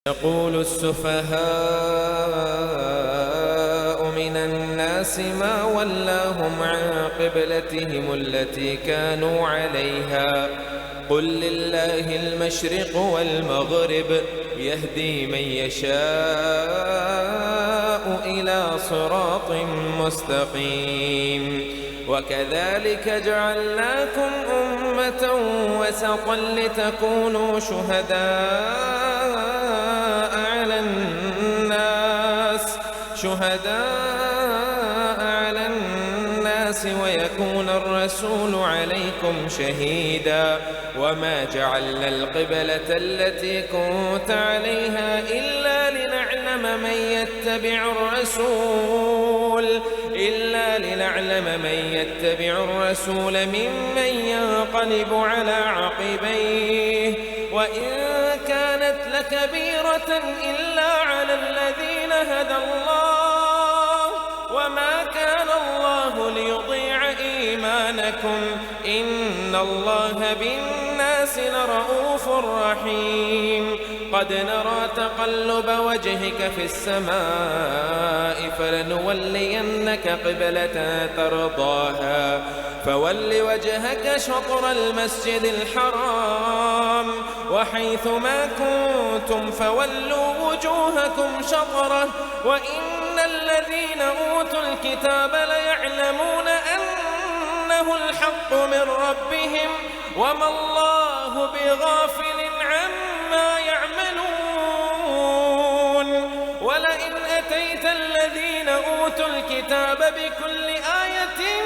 يقول السفهاء من الناس ما ولاهم عن قبلتهم التي كانوا عليها قل لله المشرق والمغرب يهدي من يشاء إلى صراط مستقيم وكذلك جعلناكم أمة وسطا لتكونوا شهداء على الناس ويكون الرسول عليكم شهيدا وما جعلنا القبلة التي كنت عليها إلا لنعلم من يتبع الرسول ممن ينقلب على عقبيه وإن كانت لكبيرة إلا على الذين هدى الله وما كان الله ليضيع إيمانكم إن الله بالناس لرؤوف رحيم قد نرى تقلب وجهك في السماء فلنولينك قبلة ترضاها فول وجهك شطر المسجد الحرام وحيث ما كنتم فولوا وجوهكم شطره وإن الذين أوتوا الكتاب ليعلمون أنه الحق من ربهم وما الله بغافل عما يعملون ولئن أتيت الذين أوتوا الكتاب بكل آية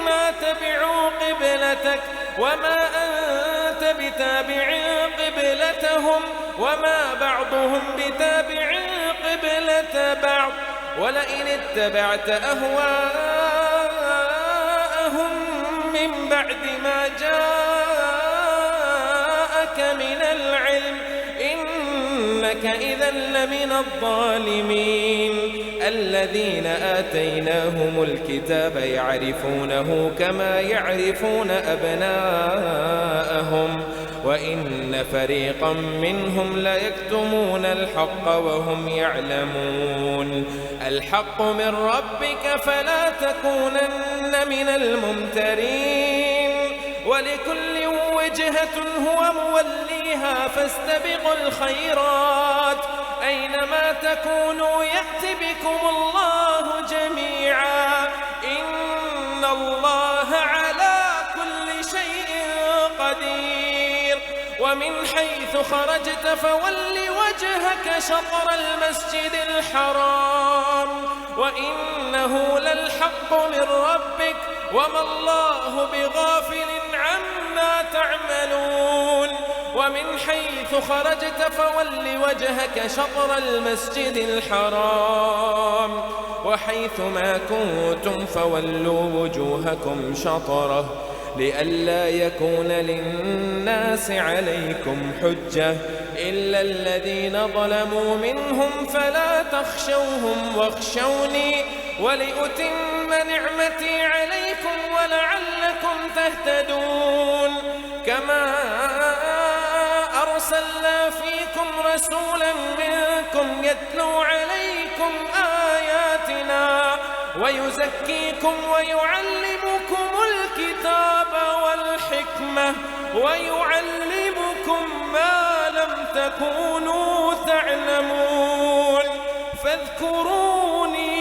ما تبعوا قبلتك وما أنت بتابع قبلتهم وما بعضهم بتابع قبلة بعض ولئن اتبعت أهواءهم من بعد ما جاءك من العلم إنك إذا لمن الظالمين الذين آتيناهم الكتاب يعرفونه كما يعرفون أبناءهم وإن فريقا منهم ليكتمون الحق وهم يعلمون الحق من ربك فلا تكونن من الممترين ولكل وجهة هو موليها فاستبقوا الخيرات أينما تكونوا يأت بكم الله جميعا إن الله على كل شيء قدير ومن حيث خرجت فول وجهك شطر المسجد الحرام وإنه للحق من ربك وما الله بغافل عما تعملون ومن حيث خرجت فول وجهك شطر المسجد الحرام وحيث ما كنتم فولوا وجوهكم شطره لئلا يكون للناس عليكم حجة إلا الذين ظلموا منهم فلا تخشوهم واخشوني ولأتم نعمتي عليكم ولعلكم تهتدون كما أرسلنا فيكم رسولا منكم يتلو عليكم آياتنا ويزكيكم ويعلمكم الكتاب والحكمة ويعلمكم ما لم تكونوا تعلمون فاذكروني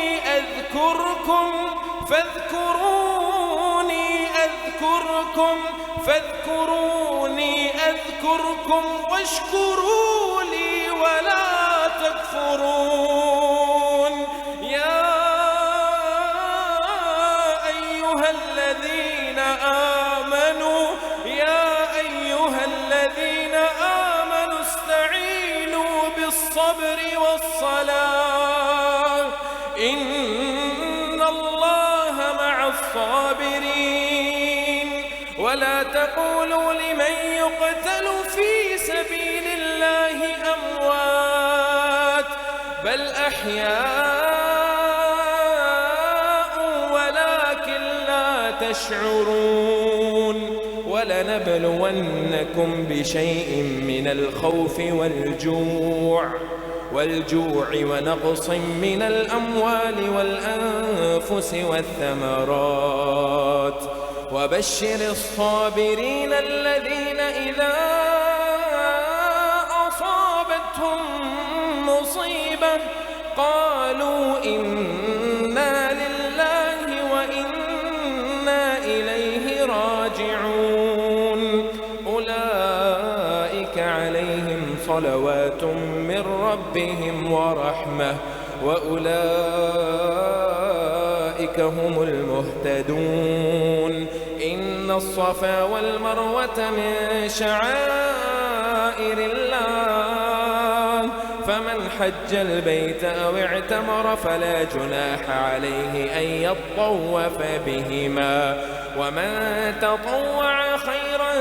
أذكركم واشكروا لي ولا تكفرون يا أيها الذين آمنوا استعينوا بالصبر والصلاة إن الله مع الصابرين ولا تقولوا لمن يقتل في سبيل الله أموات بل أحياء ولكن لا تشعرون ولنبلونكم بشيء من الخوف والجوع ونقص من الأموال والأنفس والثمرات وبشر الصابرين الذين إذا أصابتهم مصيبة قالوا إنا لله وإنا إليه راجعون أولئك عليهم صلوات من ربهم ورحمة وأولئك هم المهتدون إن الصفا والمروة من شعائر الله فمن حج البيت أو اعتمر فلا جناح عليه أن يطوف بهما ومن تطوع خيرا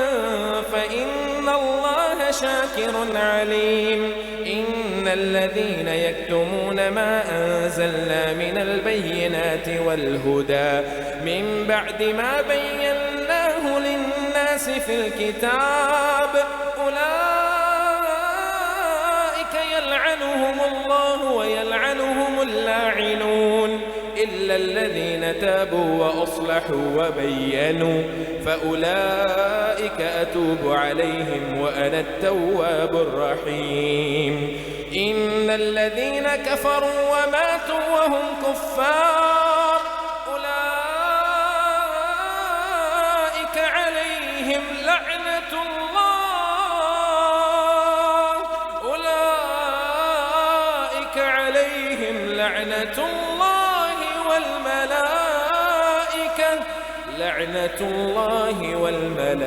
فإن الله شاكر عليم إن الذين يكتمون ما أنزلنا من البينات والهدى من بعد ما بيناه للناس في الكتاب أولئك يلعنهم الله ويلعنهم اللاعنون إلا الذين تابوا وأصلحوا وبينوا فأولئك أتوب عليهم وأنا التواب الرحيم إن الذين كفروا وماتوا وهم كفار أولئك عليهم لعنة الله والملائكة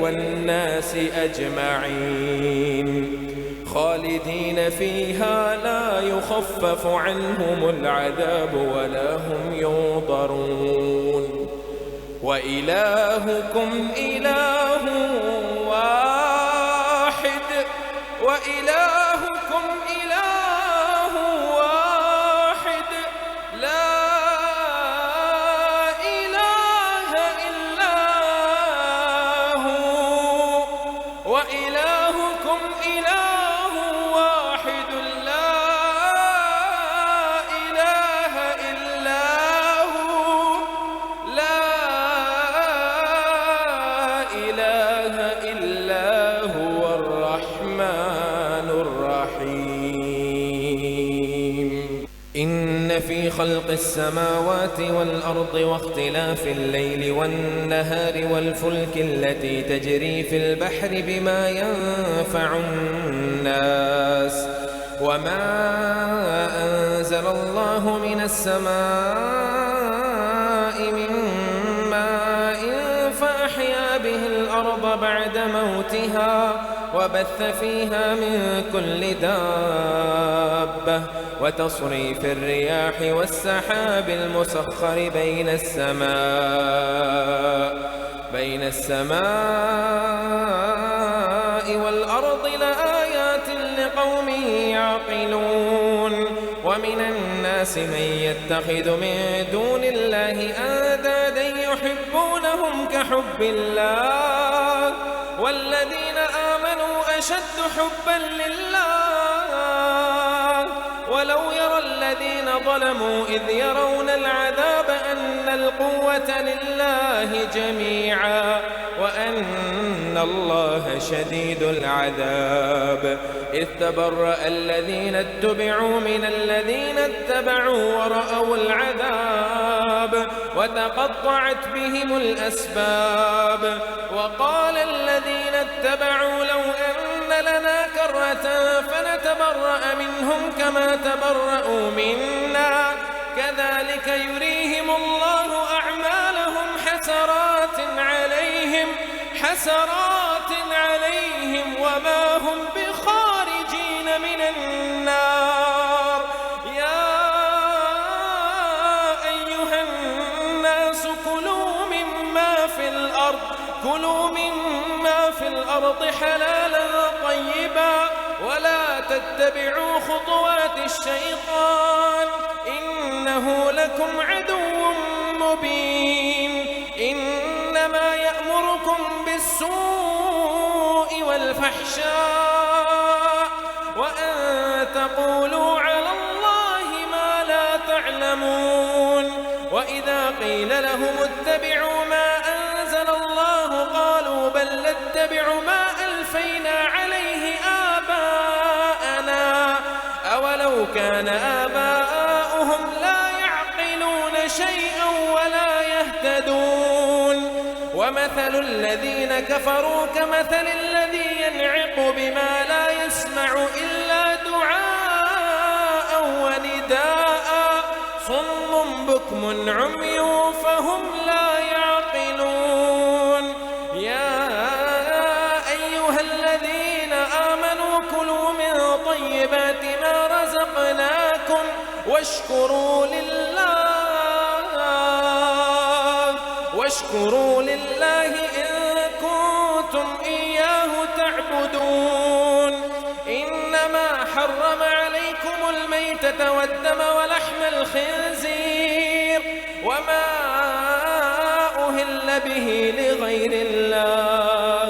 والناس أجمعين خالدين فيها لا يخفف عنهم العذاب ولا هم ينظرون وإلهكم إله واحد وإلهكم إله واحد لا إله إلا هو وإلهكم إله واحد لا إله إلا هو لا إله إلا هو الرحمن الرحيم إن في خلق السماوات والأرض واختلاف الليل والنهار والفلك التي تجري في البحر بما ينفع الناس وما أنزل الله من السماء من ماء فأحيا به الأرض بعد موتها وبث فيها من كل دابة وتصريف الرياح والسحاب المسخر بين السماء والأرض لآيات لقوم يعقلون ومن الناس من يتخذ من دون الله أندادا يحبونهم كحب الله والذين آمنوا أشد حبا لله ولو يرى الذين ظلموا إذ يرون العذاب أن القوة لله جميعا وأن الله شديد العذاب إذ تبرأ الذين اتبعوا من الذين اتبعوا ورأوا العذاب وتقطعت بهم الأسباب وقال الذين اتبعوا لو أن لنا كرة فنتبرأ منهم كما تبرأوا منا كذلك يريهم الله أعمالهم حسرات عليهم وما هم بخارجين من النار يا أيها الناس كلوا مما في الأرض حلالا طيبا ولا تتبعوا خطوات الشيطان إنه لكم عدو مبين إنما يأمركم بالسوء والفحشاء وأن تقولوا على الله ما لا تعلمون. وإذا قيل لهم اتبعوا ما أنزل الله قالوا بل نتبع ما ألفينا عليه آباءنا أولو كان آباؤهم لا يعقلون شيئا ولا يهتدون. ومثل الذين كفروا كمثل الذي ينعق بما لا يسمع إلا دعاء ونداء صم بكم عمي فهم لا يعقلون. يا أيها الذين آمنوا كلوا من طيبات ما رزقناكم واشكروا لله إن كنتم إياه تعبدون. إنما حرم عليكم الميتة والدم ولحم الخنزير وما أهل به لغير الله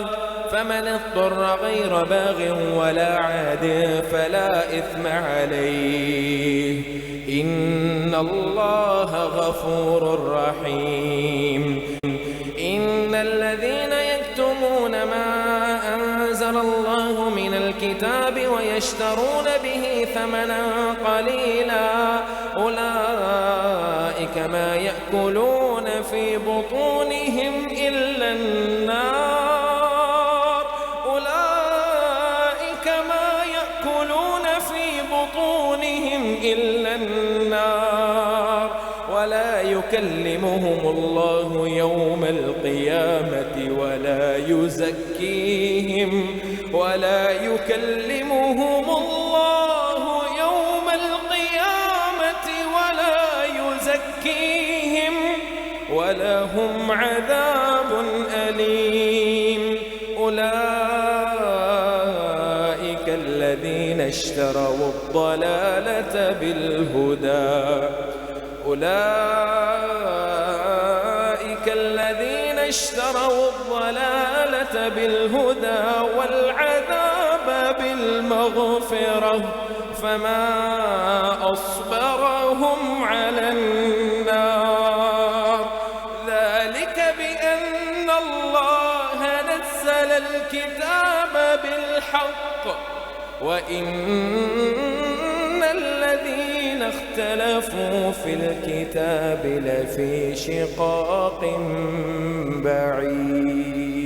فمن اضطر غير باغ ولا عاد فلا إثم عليه إن الله غفور رحيم. إن الذين يكتمون ما أنزل الله من الكتاب ويشترون به ثمنا قليلا أولئك ما يأكلون في بطونهم إلا النار ولا يكلمهم الله يوم القيامة ولا يكلمهم الله يوم القيامة ولا يزكيهم ولهم عذاب أليم. أولئك الذين اشتروا الضلالة بالهدى والعذاب بالمغفرة فما أصبرهم على النار ذلك بأن الله نزل الكتاب بالحق وإن الذين اختلفوا في الكتاب لفي شقاق بعيد.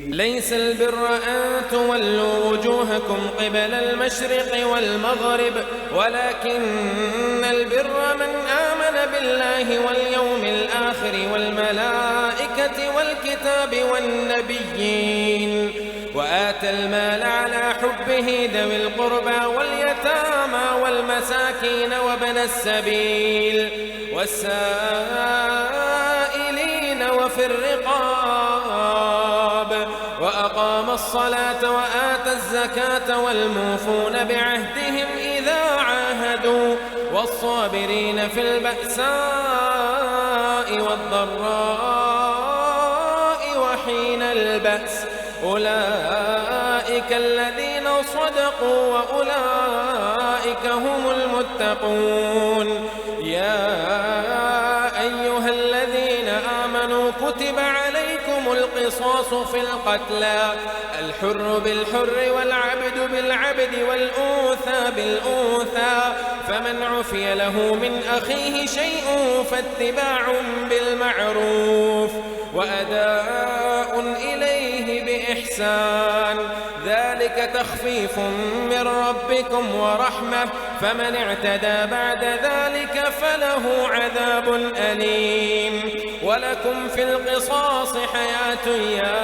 ليس البر أن تولوا وجوهكم قبل المشرق والمغرب ولكن البر من آمن بالله واليوم الآخر والملائكة والكتاب والنبيين وآتى المال على حبه ذوي القربى واليتامى والمساكين وابن السبيل والسائلين وفي الرقاب وأقام الصلاة وآتى الزكاة والموفون بعهدهم إذا عاهدوا والصابرين في البأساء والضراء وحين البأس أولئك الذين صدقوا وأولئك هم المتقون. يا أيها الذين آمنوا كتب عليكم القصاص في القتلى الحر بالحر والعبد بالعبد والأنثى بالأنثى فمن عفي له من أخيه شيء فاتباع بالمعروف وأداء إليه بإحسان ذلك تخفيف من ربكم ورحمة فمن اعتدى بعد ذلك فله عذاب أليم. ولكم في القصاص حياة يا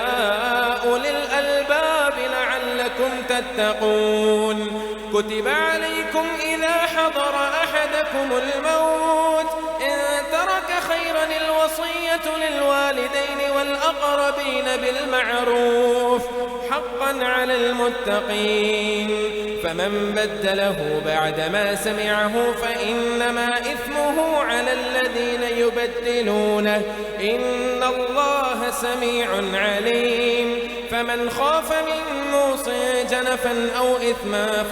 أولي الألباب لعلكم تتقون. كتب عليكم إذا حضر أحدكم الموت إن ترك خيرا الوصية للوالدين والأقربين بالمعروف حقا على المتقين فمن بدله بعدما سمعه فإنما إثمه على الذين يبدلونه إن الله سميع عليم فمن خاف من موص جنفا أو إثما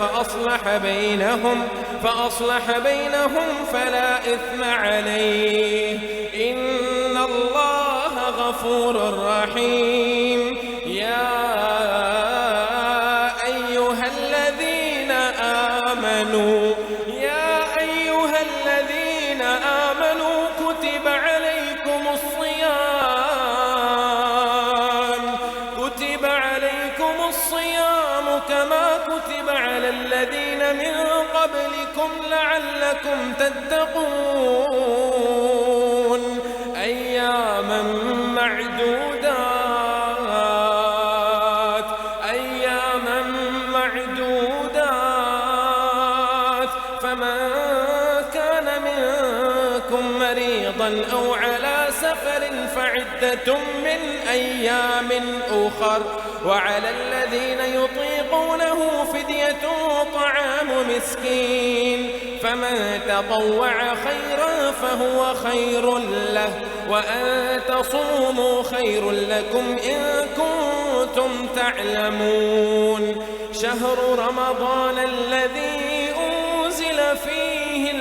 فأصلح بينهم فلا إثم عليه إن الله غفور رحيم يا أيها الذين آمنوا كتب عليكم الصيام كما كتب على الذين من قبلكم لعلكم تتقون أياما معدودات فمن كان منكم مريضا أو على سفر فعدة من أيام أخر وعلى الذين يطيقونه فدية طعام مسكين فمن تطوع خيرا فهو خير له وأن تصوموا خير لكم إن كنتم تعلمون شهر رمضان الذي أنزل فيه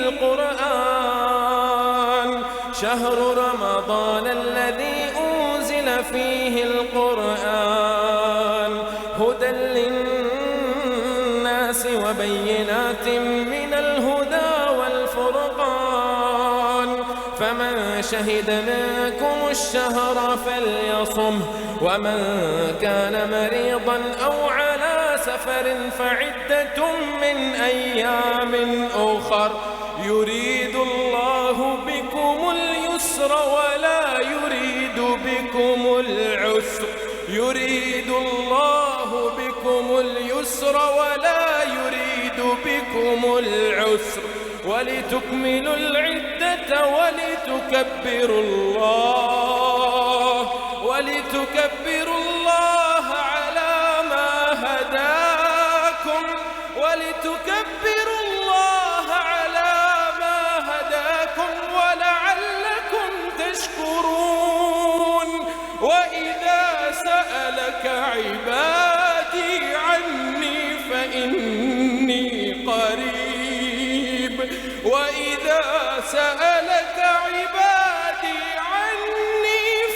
القرآن هدى للناس وبينات من الهدى والفرقان فمن شهد منكم الشهر فليصمه ومن كان مريضا أو على سفر فعدة من أيام أخر يريد الله بكم اليسر ولا يريد بكم العسر ولتكملوا العدة ولتكبروا الله على ما هداكم ولعلكم تشكرون وإذا سألك عبادي عني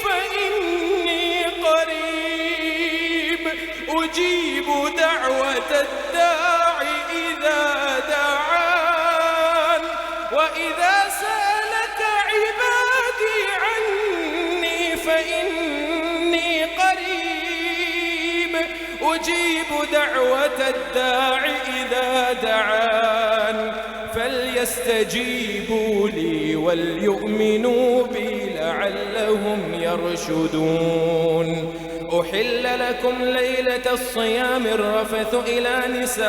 فإني قريب أجيب دعوة الداع إذا دعان وإذا سألك عبادي عني فإني قريب أجيب دعوة الداع إذا دعان فليستجيبوا لي وليؤمنوا بي لعلهم يرشدون أحل لكم ليلة الصيام الرفث إلى نسائكم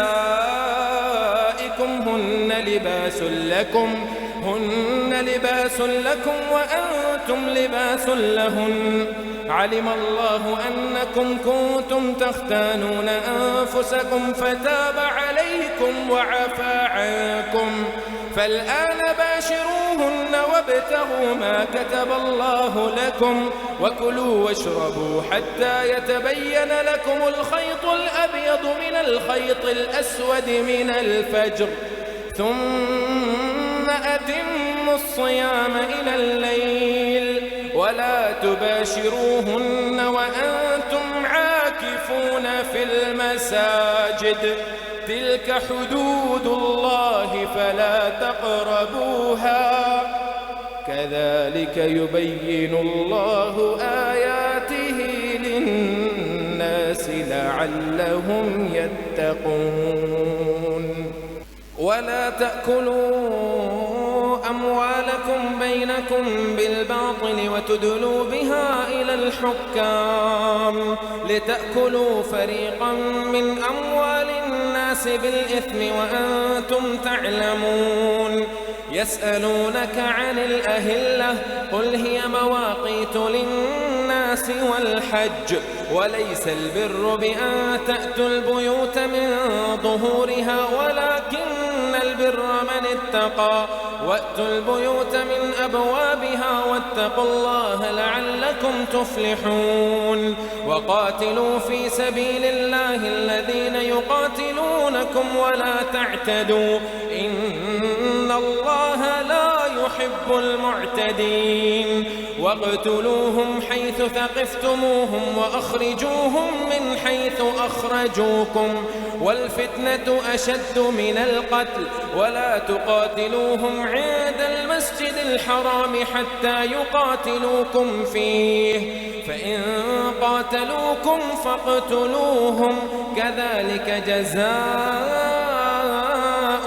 هن لباس لكم وأنتم لباس لهن علم الله أنكم كنتم تختانون أنفسكم فتاب عليكم وعفى عنكم فالآن باشروهن وابتغوا ما كتب الله لكم وكلوا واشربوا حتى يتبين لكم الخيط الأبيض من الخيط الأسود من الفجر ثم أتموا الصيام إلى الليل ولا تباشروهن وأنتم عاكفون في المساجد تلك حدود الله فلا تقربوها كذلك يبين الله آياته للناس لعلهم يتقون ولا تأكلوا أموالكم بينكم بالباطل وتدلوا بها إلى الحكام لتأكلوا فريقا من أموال الناس بالإثم وأنتم تعلمون يسألونك عن الأهلة قل هي مواقيت للناس الناس والحج، وليس البر بأن تأتوا البيوت من ظهورها ولكن البر من اتقى، وأتوا البيوت من أبوابها واتقوا الله لعلكم تفلحون. وقاتلوا في سبيل الله الذين يقاتلونكم ولا تعتدوا إن الله لا يحب المعتدين. واقتلوهم حيث ثقفتموهم وأخرجوهم من حيث أخرجوكم، والفتنة أشد من القتل، ولا تقاتلوهم عند المسجد الحرام حتى يقاتلوكم فيه، فإن قاتلوكم فاقتلوهم، كذلك جزاء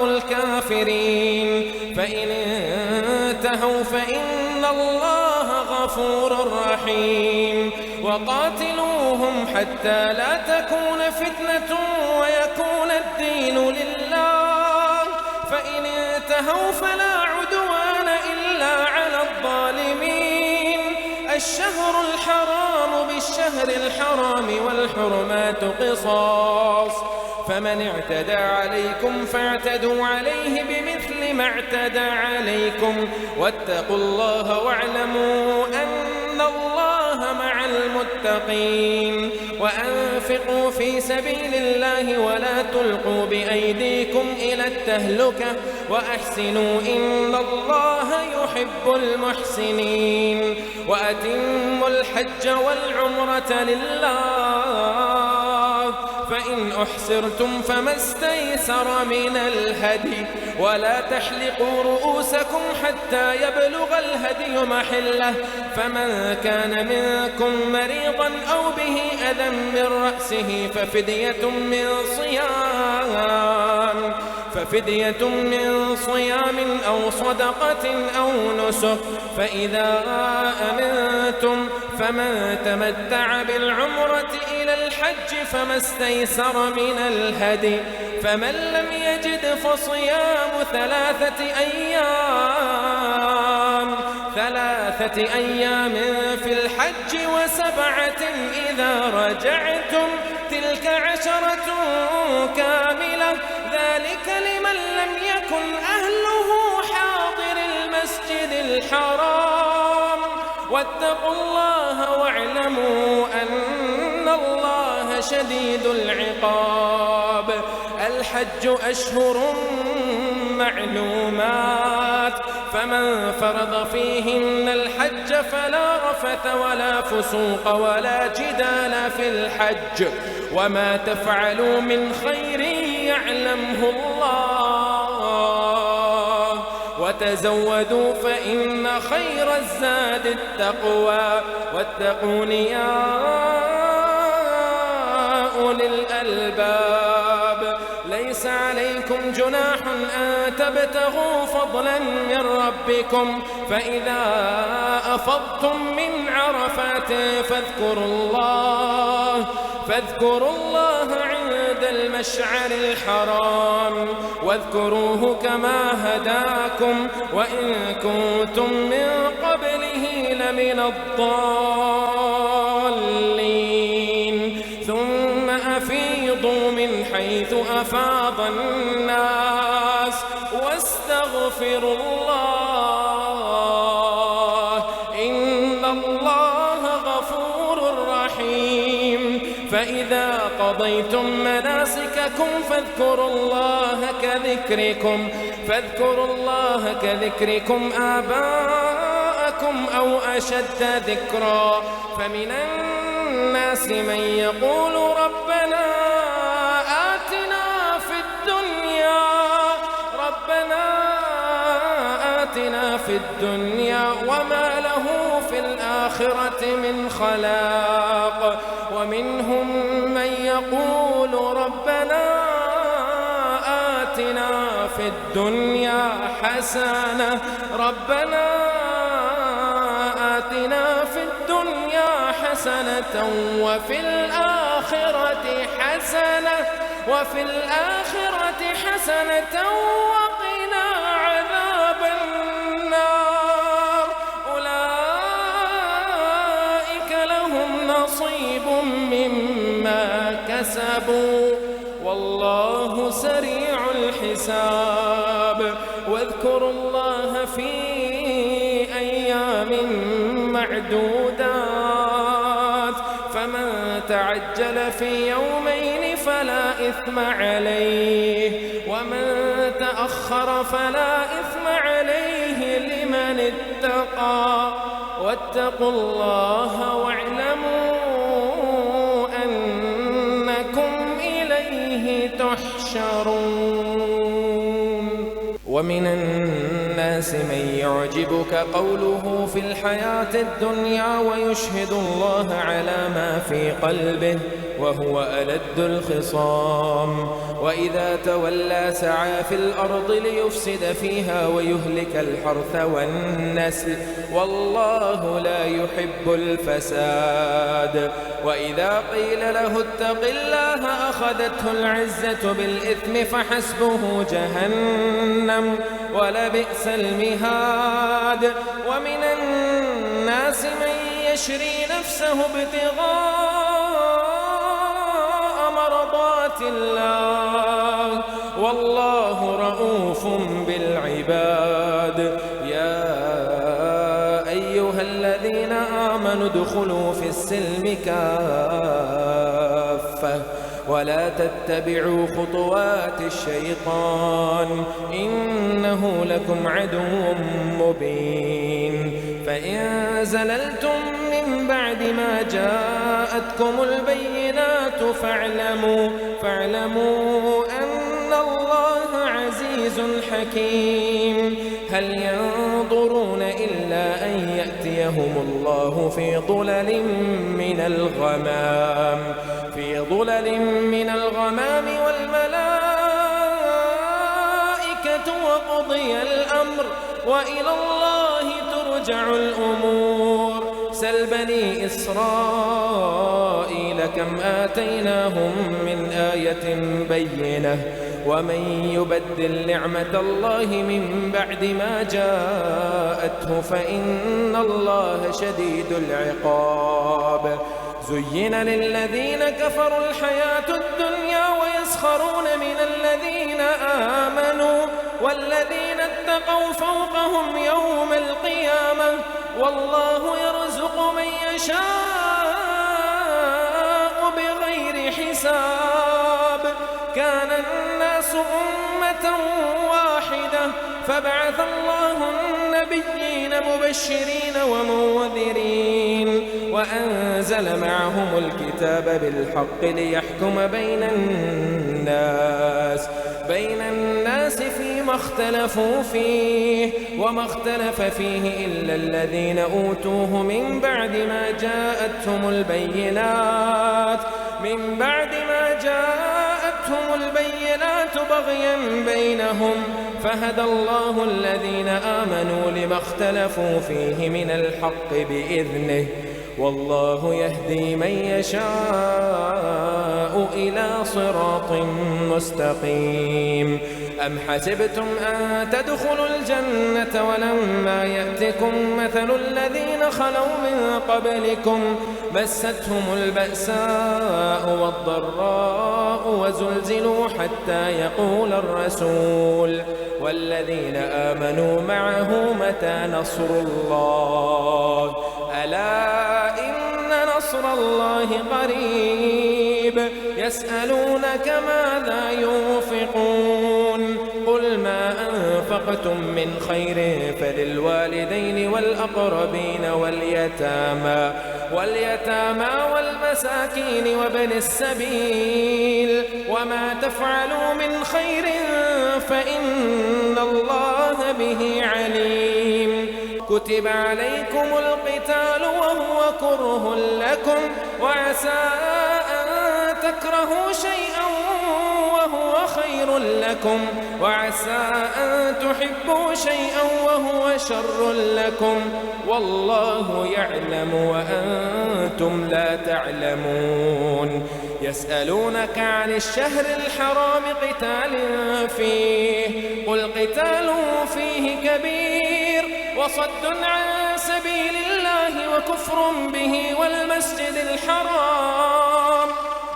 الكافرين. فإن انتهوا فإن الله غفور رحيم. وقاتلوهم حتى لا تكون فتنة ويكون الدين لله، فإن انتهوا فلا عدوان إلا على الظالمين. الشهر الحرام بالشهر الحرام والحرمات قصاص، فمن اعتدى عليكم فاعتدوا عليه بمثل ما اعتدى عليكم، واتقوا الله واعلموا أن الله مع المتقين. وأنفقوا في سبيل الله ولا تلقوا بأيديكم إلى التهلكة وأحسنوا إن الله يحب المحسنين. وأتموا الحج والعمرة لله، فإن أحصرتم فما استيسر من الهدي، ولا تحلقوا رؤوسكم حتى يبلغ الهدي محله، فمن كان منكم مريضا أو به أذى من رأسه ففدية من صيام أو صدقة أو نسك، فإذا أمنتم فمن تمتع بالعمرة إلى الحج فما استيسر من الهدي، فمن لم يجد فصيام ثلاثة أيام في الحج وسبعة إذا رجعتم، تلك 10 كاملة، ذلك لمن لم يكن أهله حاضر المسجد الحرام. واتقوا الله واعلموا أن الله شديد العقاب. الحج أشهر معلومات، فمن فرض فيهن الحج فلا رفث ولا فسوق ولا جدال في الحج، وما تفعلوا من خير يعلمه الله، وتزودوا فإن خير الزاد التقوى، واتقون يا أولي الألباب. ليس عليكم جناح أن تبتغوا فضلا من ربكم، فإذا أفضتم من عرفات فاذكروا الله عند المشعر الحرام، واذكروه كما هداكم وإن كنتم من قبله لمن الضالين. ثم أفيضوا من حيث أفاض الناس واستغفروا الله إن الله غفور رحيم. فإذا قضيتم مناسككم فاذكروا الله كذكركم آباءكم أو أشد ذكرا. فمن الناس من يقول ربنا آتنا في الدنيا وما له في الآخرة من خلاق. ومنهم من يقول ربنا آتنا في الدنيا حسنة وفي الآخرة حسنة وقنا عذاب النار. أولئك لهم حسبوا والله سريع الحساب. واذكروا الله في أيام معدودات فمن تعجل في يومين فلا إثم عليه ومن تأخر فلا إثم عليه لمن اتقى. واتقوا الله واعلموا أنكم إليه تحشرون. ومن الناس من يعجبك قوله في الحياة الدنيا ويشهد الله على ما في قلبه وهو ألد الخصام. وإذا تولى سعى في الأرض ليفسد فيها ويهلك الحرث والنسل والله لا يحب الفساد. وإذا قيل له اتق الله أخذته العزة بالإثم فحسبه جهنم ولبئس المهاد. ومن الناس من يشري نفسه ابتغاء مرضات الله والله رؤوف بالعباد. يا أيها الذين آمنوا ادخلوا في السلم كافة ولا تتبعوا خطوات الشيطان إنه لكم عدو مبين. فإن زللتم من بعد ما جاءتكم البينات فاعلموا أن الله عزيز حكيم. هل ينظرون إلا أن يأتيهم الله في ظلل من الغمام والملائكة وقضي الأمر وإلى الله ترجع الأمور. سل بني إسرائيل كم آتيناهم من آية بينة ومن يبدل نعمة الله من بعد ما جاءته فإن الله شديد العقاب. زين للذين كفروا الحياة الدنيا ويسخرون من الذين آمنوا والذين اتقوا فوقهم يوم القيامة والله يرزق من يشاء بغير حساب. كان الناس أمة واحدة فبعث الله النبيين مبشرين ومنذرين وأنزل معهم الكتاب بالحق ليحكم بين الناس فيما اختلفوا فيه وما اختلف فيه إلا الذين أوتوه من بعد ما جاءتهم البينات بغيا بينهم فهدى الله الذين آمنوا لما اختلفوا فيه من الحق بإذنه والله يهدي من يشاء إلى صراط مستقيم. أم حسبتم أن تدخلوا الجنة ولما يأتكم مثل الذين خلوا من قبلكم مستهم البأساء والضراء وزلزلوا حتى يقول الرسول والذين آمنوا معه متى نصر الله ألا إن نصر الله قريب. يسألونك ماذا ينفقون قل ما أنفقتم من خير فللوالدين والأقربين واليتامى والمساكين وابن السبيل وما تفعلوا من خير فإن الله به عليم. كتب عليكم القتال وهو كره لكم وعسى أن تكرهوا شيئا وهو خير لكم وعسى أن تحبوا شيئا وهو شر لكم والله يعلم وأنتم لا تعلمون. يسألونك عن الشهر الحرام قتال فيه قل قتال فيه كبير وصد عن سبيل الله وكفر به والمسجد الحرام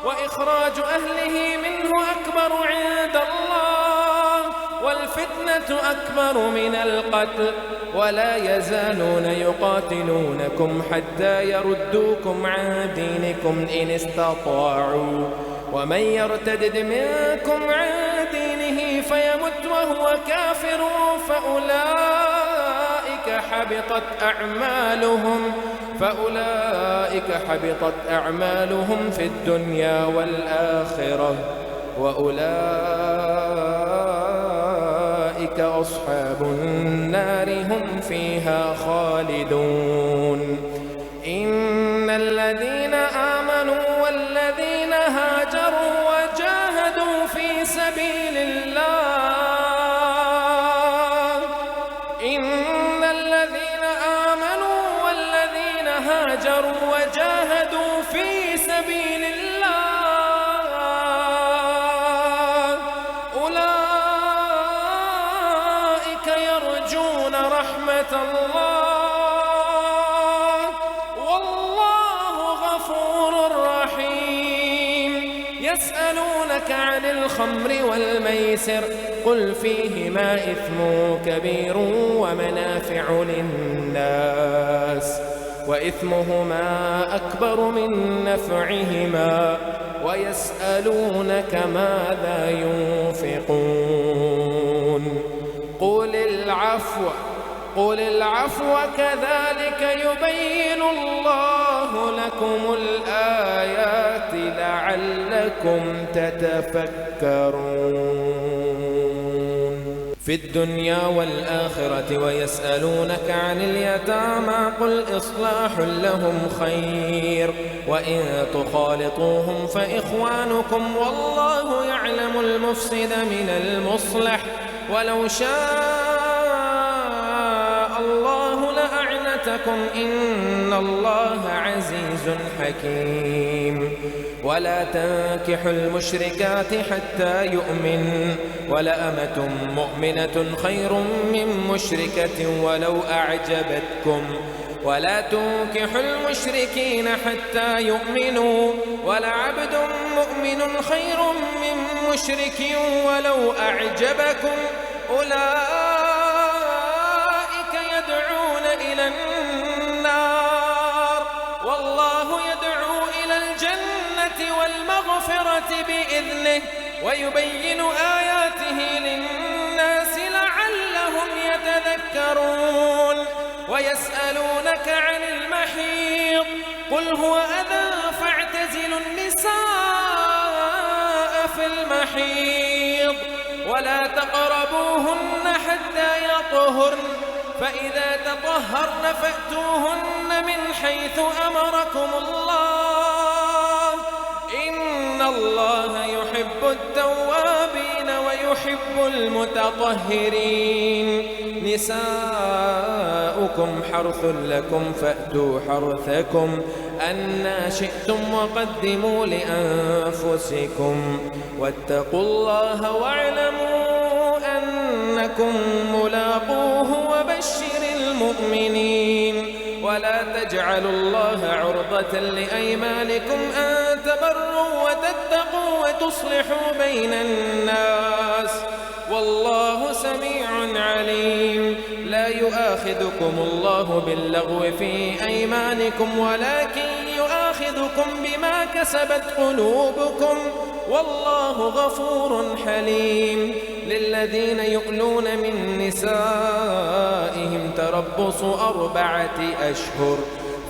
وإخراج أهله منه أكبر عند الله، والفتنة أكبر من القتل. ولا يزالون يقاتلونكم حتى يردوكم عن دينكم إن استطاعوا، ومن يرتدد منكم عن دينه فيمت وهو كافر فأولئك حبطت أعمالهم في الدنيا والآخرة، وأولئك أصحاب النار هم فيها خالدون. إن الذين آمنوا والذين هاجروا وجاهدوا في سبيل الله أولئك يرجون رحمة الله، والله غفور رحيم. يسألونك عن الخمر والميسر قل فيهما إثم كبير ومنافع للناس وإثمهما أكبر من نفعهما، ويسألونك ماذا ينفقون قل العفو كذلك يبين الله لكم الآيات لعلكم تتفكرون في الدنيا والآخرة. ويسألونك عن اليتامى قل إصلاح لهم خير، وإن تخالطوهم فإخوانكم، والله يعلم المفسد من المصلح، ولو شاء الله لأعنتكم إن الله عزيز حكيم. ولا تنكحوا المشركات حتى يؤمن، ولأمة مؤمنة خير من مشركة ولو أعجبتكم. ولا تنكحوا المشركين حتى يؤمنوا، ولعبد مؤمن خير من مشرك ولو أعجبكم. أولئك يدعون إلى النار، والله يدعو إلى الجنة والمغفرة بإذنه، ويبين آياته للناس لعلهم يتذكرون. ويسألونك عن المحيض قل هو أذى فاعتزلوا النساء في المحيض ولا تقربوهن حتى يطهرن، فإذا تطهرن فأتوهن من حيث أمركم الله، إن الله يحب التوابين ويحب المتطهرين. نساؤكم حرث لكم فأتوا حرثكم أنى شئتم وقدموا لأنفسكم، واتقوا الله واعلموا أنكم ملاقوه وبشر المؤمنين. ولا تجعلوا الله عرضة لأيمانكم أن تبروا وتتقوا وتصلحوا بين الناس، والله سميع عليم. لا يؤاخذكم الله باللغو في أيمانكم ولكن يؤاخذكم بما كسبت قلوبكم، والله غفور حليم. للذين يؤلون من نسائهم تربص 4 أشهر،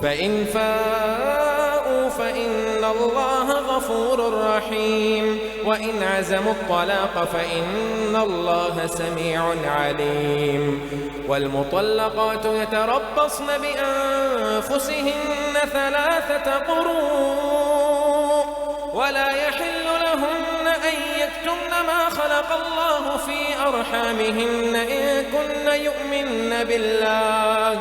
فإن فاءوا فإن الله غفور رحيم، وإن عزموا الطلاق فإن الله سميع عليم. والمطلقات يتربصن بأنفسهن 3 قروء، ولا يحل لهن أن يكتمن ما خلق الله في أرحامهن إن كن يؤمن بالله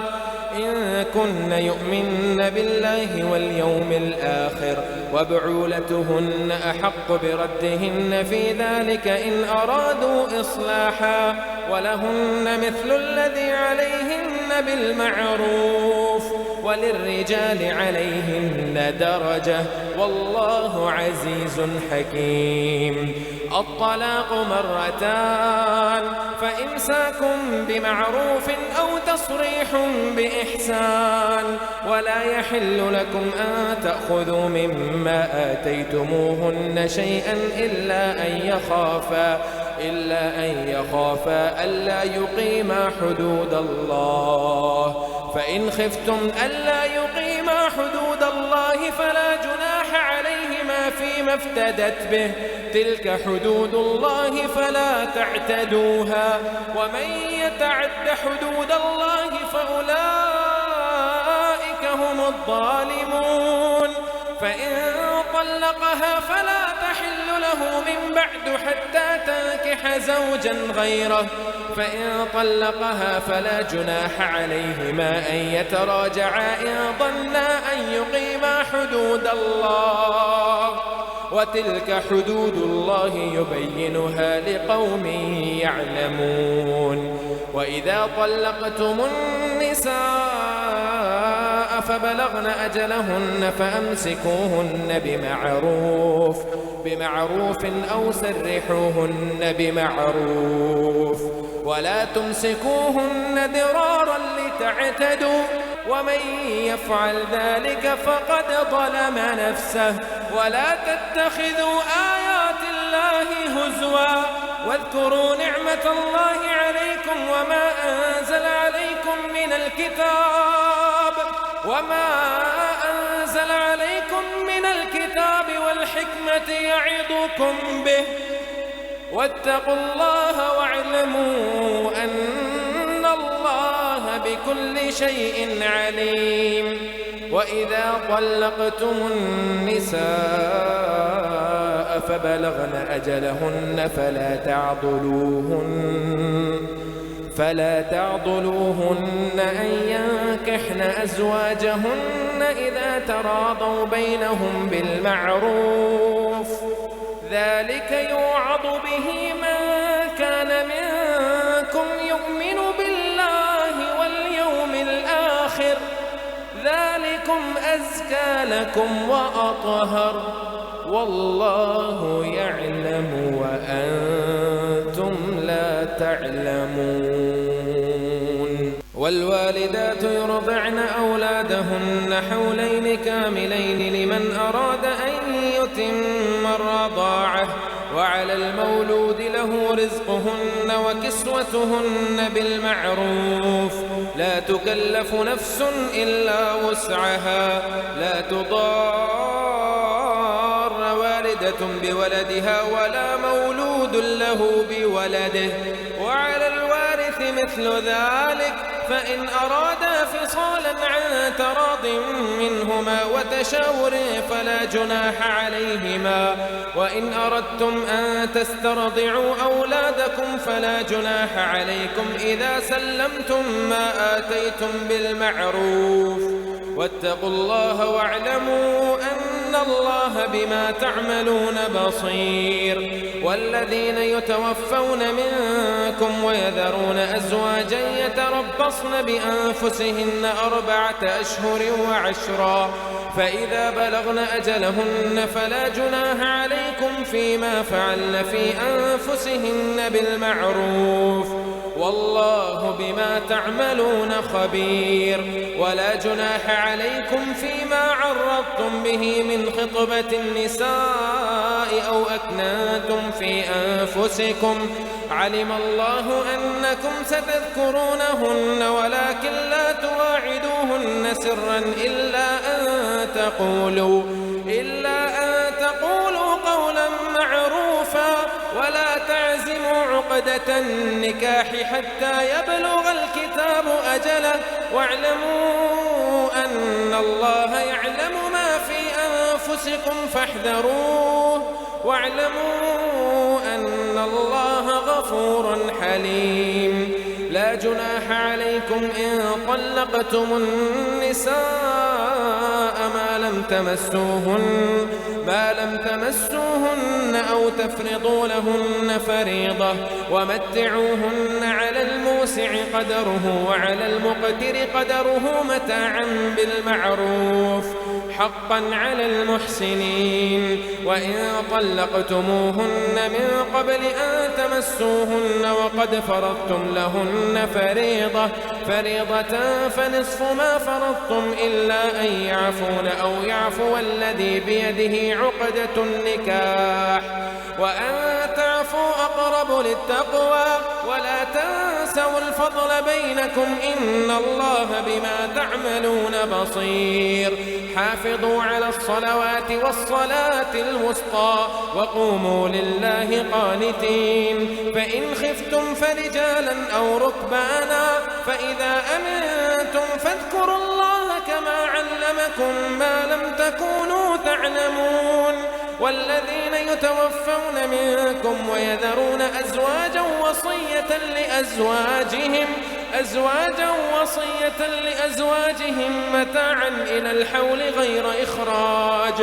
إن كن يؤمن بالله واليوم الآخر وبعولتهن أحق بردهن في ذلك إن أرادوا إصلاحا ولهن مثل الذي عليهن بالمعروف وللرجال عليهن درجة والله عزيز حكيم. الطلاق مرتان فإمساك بمعروف أو تصريح بإحسان ولا يحل لكم أن تأخذوا مما آتيتموهن شيئا إلا أن يخافا ألا يقيما حدود الله فإن خفتم ألا يقيما حدود الله فلا جناح عليهما فيما افتدت به تلك حدود الله فلا تعتدوها ومن يتعد حدود الله فأولئك هم الظالمون. فإن طلقها فلا تحل له من بعد حتى تنكح زوجا غيره فإن طلقها فلا جناح عليهما أن يتراجعا إن ظنا أن يقيما حدود الله وتلك حدود الله يبينها لقوم يعلمون. وإذا طلقتم النساء فبلغن أجلهن فأمسكوهن بمعروف أو سرحوهن بمعروف ولا تمسكوهن ضرارا لتعتدوا ومن يفعل ذلك فقد ظلم نفسه. ولا تتخذوا آيات الله هزوا واذكروا نعمة الله عليكم وما أنزل عليكم من الكتاب والحكمة يعظكم به واتقوا الله واعلموا أن الله بكل شيء عليم. وإذا طلقتم النساء فبلغن أجلهن فلا تعضلوهن أن ينكحن أزواجهن إذا تراضوا بينهم بالمعروف ذلك يوعظ به من كان منكم يؤمن بالله واليوم الآخر ذلكم أزكى لكم وأطهر والله يعلم وأنتم لا تعلمون. والوالدات يرضعن أولادهن حولين كاملين لمن أراد أن يتم الرضاعة وعلى المولود له رزقهن وكسوتهن بالمعروف لا تكلف نفس إلا وسعها لا تضار والدة بولدها ولا مولود له بولده وعلى الوارث مثل ذلك فإن أرادا فصالا عن تراض منهما وتشاور فلا جناح عليهما. وإن أردتم أن تسترضعوا أولادكم فلا جناح عليكم إذا سلمتم ما آتيتم بالمعروف واتقوا الله واعلموا أن الله بما تعملون بصير. والذين يتوفون منكم ويذرون أزواجا يتربصن بأنفسهن 4 أشهر وعشرا فإذا بلغن أجلهن فلا جناح عليكم فيما فعلن في أنفسهن بالمعروف والله بما تعملون خبير. ولا جناح عليكم فيما عرضتم به من خطبة النساء أو أكننتم في أنفسكم علم الله أنكم ستذكرونهن ولكن لا تواعدوهن سرا إلا أن تقولوا قولا معروفا ولا تعزموا عقدة النكاح حتى يبلغ الكتاب أجله واعلموا أن الله يعلم ما في أنفسكم فاحذروه واعلموا أن الله غفور حليم. لا جناح عليكم إن طلقتم النساء ما لم تمسوهن أو تفرضوا لهن فريضة ومتعوهن على الموسع قدره وعلى المقتر قدره متاعا بالمعروف حقا على المحسنين. وإن طلقتموهن من قبل أن تمسوهن وقد فرضتم لهن فريضة فنصف ما فرضتم إلا أن يعفون أو يعفو الذي بيده عقدة النكاح وأن تعفوا أقرب للتقوى ولا تنسوا الفضل بينكم إن الله بما تعملون بصير. حافظوا على الصلوات والصلاة الوسطى وقوموا لله قانتين. فإن خفتم فرجالا أو ركبانا فإذا أمنتم فاذكروا الله كما علمكم ما لم تكونوا تعلمون. والذين يتوفون منكم ويذرون أزواجا وصية لأزواجهم متاعا إلى الحول غير إخراج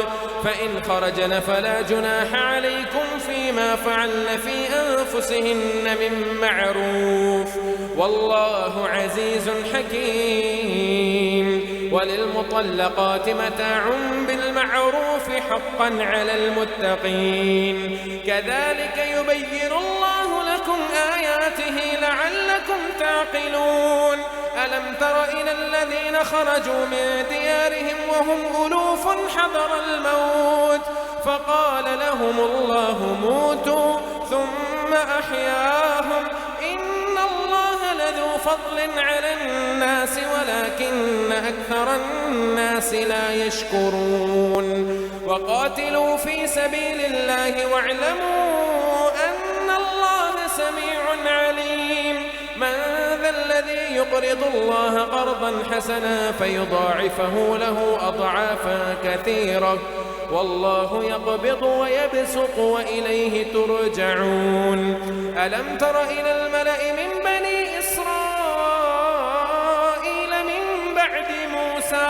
فإن خرجن فلا جناح عليكم فيما فعلن في أنفسهن من معروف والله عزيز حكيم. وللمطلقات متاع بالمعروف حقا على المتقين. كذلك يبين الله لكم آياته لعلكم تعقلون. ألم تر إلى الذين خرجوا من ديارهم وهم ألوف حذر الموت فقال لهم الله موتوا ثم أحياهم إن الله لذو فضل على الناس ولكن أكثر الناس لا يشكرون. وقاتلوا في سبيل الله واعلموا أن الله سميع عليم. من ذا الذي يقرض الله قرضا حسنا فيضاعفه له أضعافا كثيرة والله يقبض ويبسط وإليه ترجعون. ألم تر إلى الملأ من بني إسرائيل من بعد موسى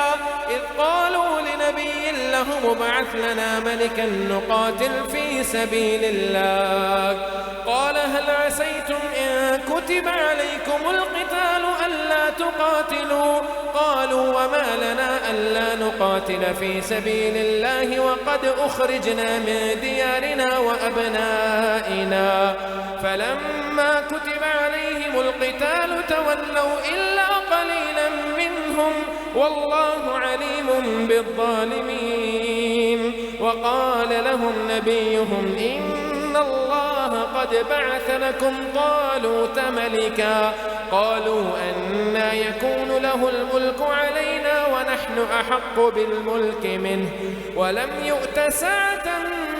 إذ قالوا لنبي له ابعث لنا ملكا نقاتل في سبيل الله قال هل عسيتم إن كتب عليكم القتال ألا تقاتلوا قالوا وما لنا ألا نقاتل في سبيل الله وقد أخرجنا من ديارنا وأبنائنا فلما كتب عليهم القتال تولوا إلا قليلا منهم والله عليم بالظالمين. وقال لهم نبيهم إن الله قد بعث لكم طالوت ملكا قالوا أنى يكون له الملك علينا ونحن أحق بالملك منه ولم يؤت سعة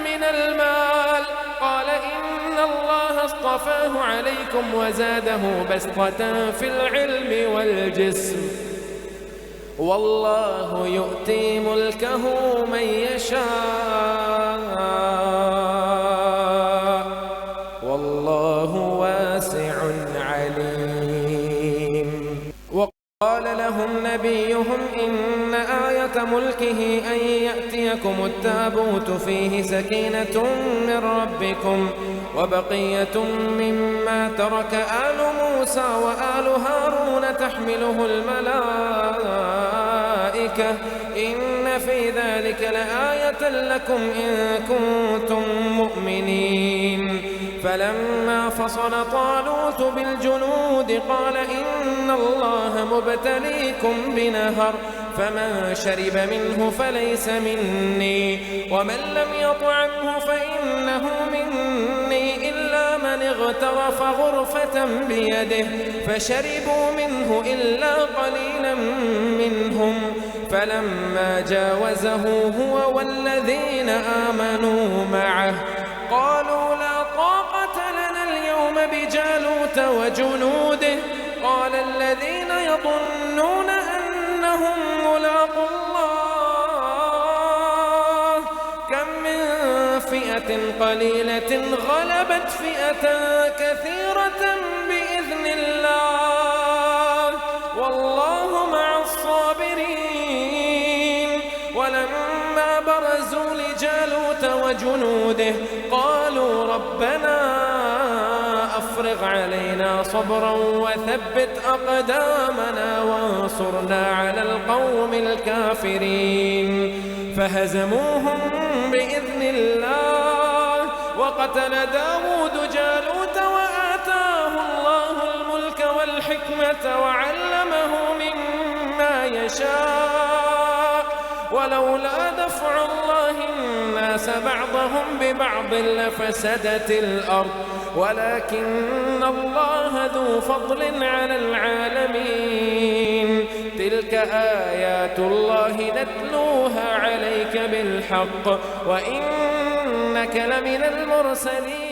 من المال قال إن الله اصطفاه عليكم وزاده بسطة في العلم والجسم والله يؤتي ملكه من يشاء والله واسع عليم. وقال لهم نبيهم إن آية ملكه أن يأتيكم التابوت فيه سكينة من ربكم وبقية مما ترك آل موسى وآل هارون تحمله الملائكة إن في ذلك لآية لكم إن كنتم مؤمنين. فلما فصل طالوت بالجنود قال إن الله مبتليكم بنهر فمن شرب منه فليس مني ومن لم يطعمه فإنه مني إلا من اغترف غرفة بيده فشربوا منه إلا قليلا منهم فلما جاوزه هو والذين آمنوا معه قالوا لا طاقة لنا اليوم بجالوت وجنوده قال الذين يظنون أنهم ملاقو الله كم من فئة قليلة غلبت فئة كثيرة بإذن الله وجنوده قالوا ربنا أفرغ علينا صبرا وثبت أقدامنا وانصرنا على القوم الكافرين فهزموهم بإذن الله وقتل داود جالوت وآتاه الله الملك والحكمة وعلمه مما يشاء ولولا دفع الله الناس بعضهم ببعض لفسدت الأرض ولكن الله ذو فضل على العالمين تلك آيات الله نتلوها عليك بالحق وإنك لمن المرسلين